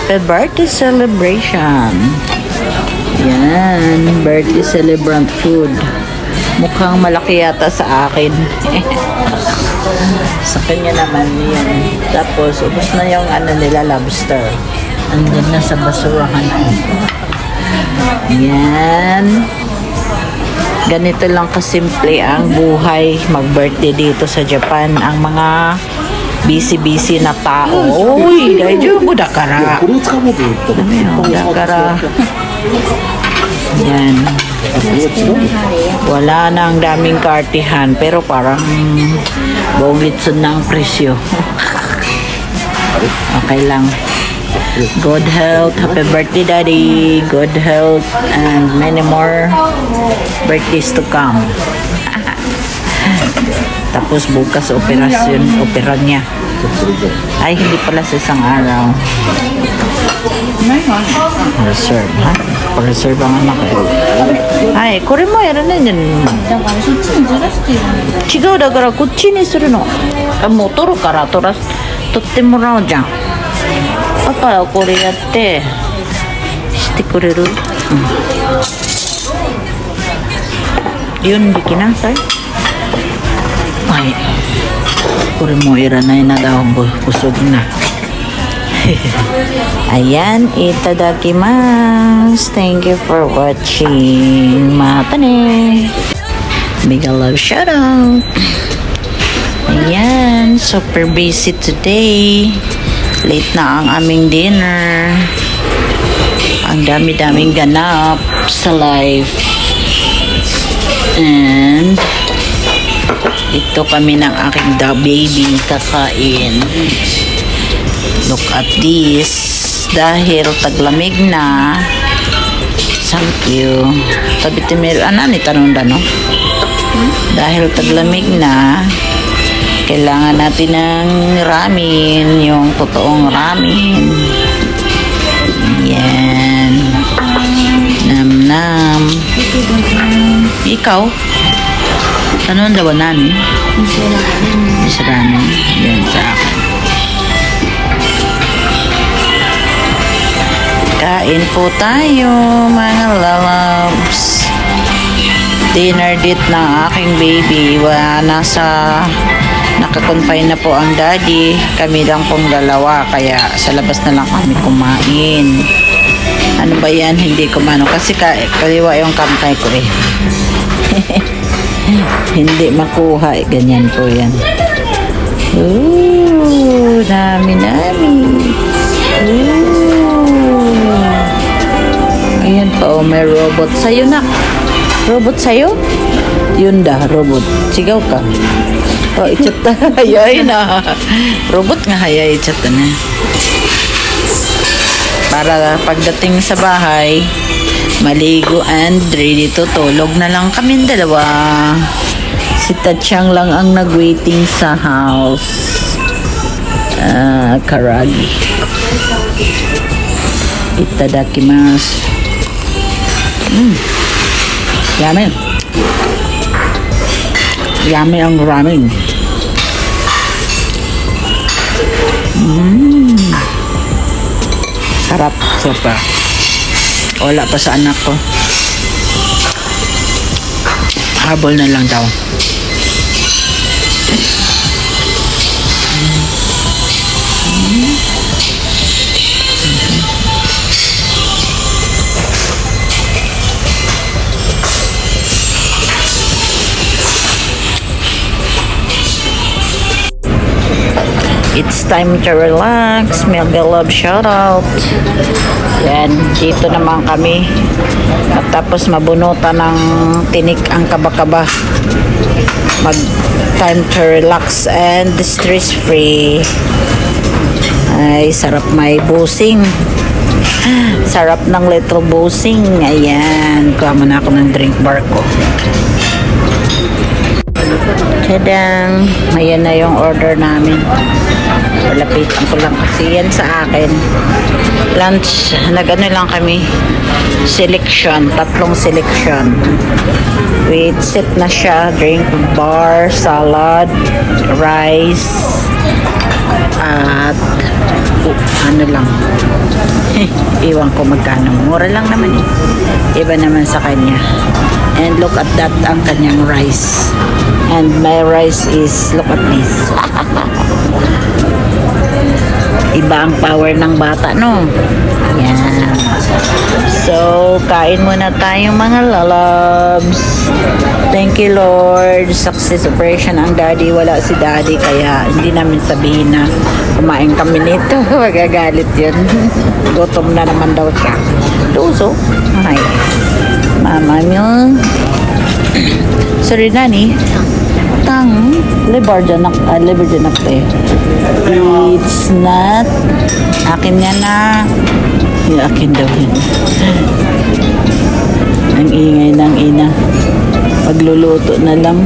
Happy birthday celebration. Yan, birthday celebrant food. Mukhang malaki yata sa akin. Sa kanya naman yan. Tapos, ubos na yung ano nila, lobster. Andyan na sa basurahan. Yan. Ganito lang kasimple ang buhay mag-birthday dito sa Japan. Ang mga busy-busy na tao. Uy, daijoubu dakara. Ano yun? Dakara. Yan. Wala na ang daming kartihan, pero parang bongitsun na ang presyo. Okay lang. Good health. Happy birthday, Daddy. Good health and many more birthdays to come. Tapos bukas opera niya. Ay, hindi pala sa isang araw. Reserve, ha? Reserve ang anak eh. Ay, これもやらないんじゃないの？だからそっちにずらしてるんだ。違う、だからこっちにするの。もう取るから取ってもらうじゃん。パパはこれやってしてくれる？Yun, biki na, tay. Ay, これもいらないなdaw. Busog na. Ayan, itadakimasu. Thank you for watching. Mata ne. Mega love shoutout. Ayan, super busy today. Late na ang aming dinner. Ang dami-daming ganap sa life. And ito kami ng aking baby kakain. Look at this. Dahil taglamig na. Thank you. Tabi timero. Ni tanong no? Dahil taglamig na, kailangan natin ng ramen. Yung totoong ramen. Yan. Nam-nam. Ikaw? Tanong daw nani? Isa ramen. Yan sa akin. Kain po tayo, mga lalabs. Dinner date ng aking baby. Naka-confine na po ang daddy. Kami lang pong dalawa, kaya sa labas na lang kami kumain. Ano ba yan? Hindi kumano. Kasi kaliwa yung kamkay ko eh. Hindi makuha. Ganyan po yan. Ooh, dami-dami. Ooh. Ayan pa, oh, may robot sa'yo na. Robot sa'yo? Yun dah, robot. Sigaw ka. Oh, ichat na. Hayay na. Robot nga hayay, ichat na. Para pagdating sa bahay, maligo and ready to tulog na lang kami dalawa. Si Tachang lang ang nag-waiting sa house. Karagi. Itadakimasu. Yummy. Yummy ang ramen. Sarap. Super. Wala pa sa anak ko. Habol na lang daw. It's time to relax. Mega love shoutout. Yan, dito naman kami. Matapos mabunutan ng tinik ang kaba-kaba. Time to relax and stress free. Ay, sarap may busing. Sarap ng little busing. Ayan, kuha muna ako ng drink bar ko. Tadang, ayan na yung order namin. Palapitan ko lang kasi yan sa akin. Lunch, nag-ano lang kami. Selection, 3 selection. With set na siya, drink bar, salad, rice, At ano lang. Iwan ko magkano. Mura lang naman eh. Iba naman sa kanya. And look at that, ang kanyang rice. And my rice is, look at this. Iba ang power ng bata, no? Yan. So, kain muna tayo mga lalabs. Thank you, Lord. Success operation ang daddy. Wala si daddy, kaya hindi namin sabihin na kumain kami nito. Magagalit yun. Gutom na naman daw siya. Luso. Ay. Mama nyo. Sorry, Nani. Tang. Liver dyanak eh. It's not. Akin yan na. Yung akin daw yun. Ang ingay ng ina. Pagluluto na lang.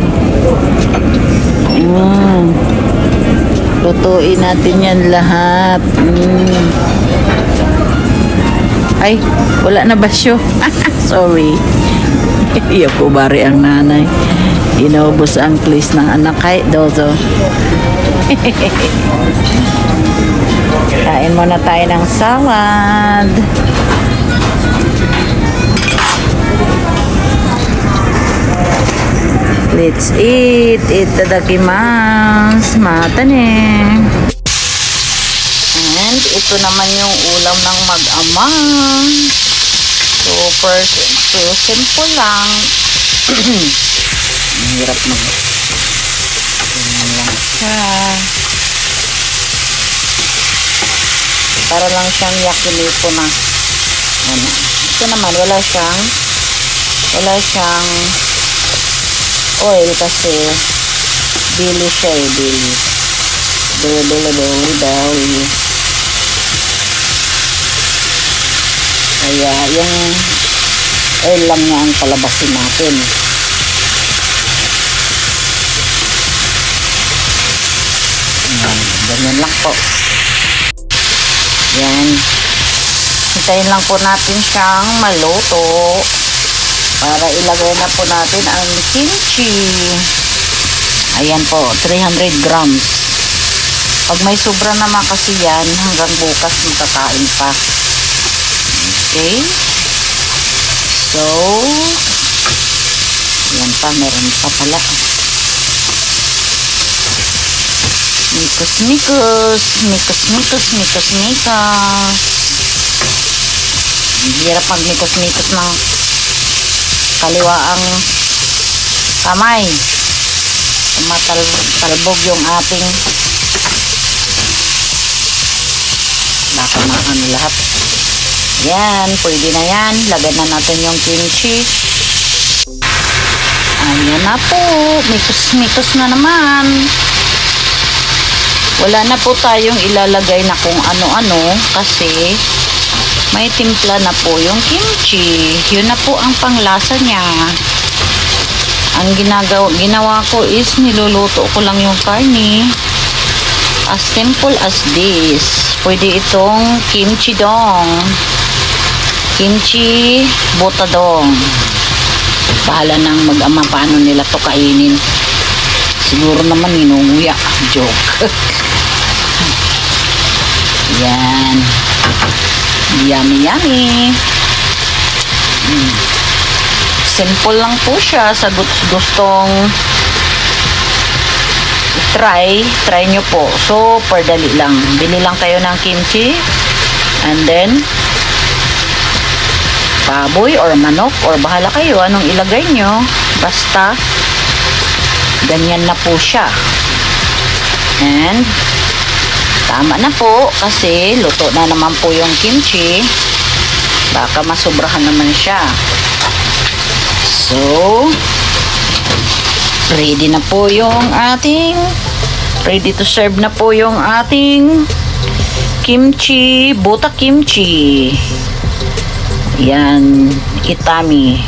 Lutuin natin yan lahat. Ay, wala na basyo. Sorry. Iyak ko bari ang nanay. Inaubos ang place ng anak kay Dozo. Kain muna tayo ng salad. Let's eat. Itadakimasu. Mata ne. And ito naman yung ulam ng mag-ama. Super simple lang. Ang hirap naman. Ganyan lang siya. Para lang siyang yakinipo na. Ano. Ito naman, wala siyang oil kasi bili siya eh, bili. Bili. Kaya yung oil lang niya ang palabasin natin. Ganyan lang po. Yan. Hintayin lang po natin siyang maluto para ilagay na po natin ang kimchi. Ayan po, 300 grams. Pag may sobra naman kasi yan, hanggang bukas makakain pa. Okay. So, yan pa, meron pa pala. Mikos. Ang hirap magmikos-mikos ng kaliwaang kamay. Tumatalbog yung ating baka na ano lahat. Yan, pwede na yan. Lagyan na natin yung kimchi. Ayan na po. Mikos na naman. Wala na po tayong ilalagay na kung ano-ano kasi may timpla na po yung kimchi. Yun na po ang panglasa niya. Ang ginawa ko is niluluto ko lang yung karne. As simple as this. Pwede itong kimchi dong. Kimchi botadong. Bahala nang mag-ama paano nila to kainin. Siguro naman ninunguya. Joke. Yan. Yummy. Simple lang po siya. Sa gustong try nyo po. Super dali lang. Bili lang kayo ng kimchi. And then, baboy or manok or bahala kayo anong ilagay nyo. Basta, ganyan na po siya. And, tama na po kasi luto na naman po yung kimchi. Baka masobrahan naman siya. So, ready na po yung ating ready to serve na po yung ating kimchi, buta kimchi. Yan, itami.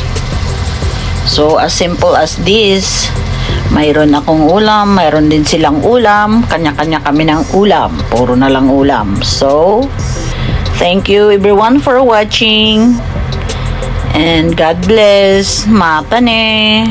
So, as simple as this. Mayroon akong ulam, mayroon din silang ulam. Kanya-kanya kami ng ulam. Puro na lang ulam. So, thank you everyone for watching. And God bless. Mata ne.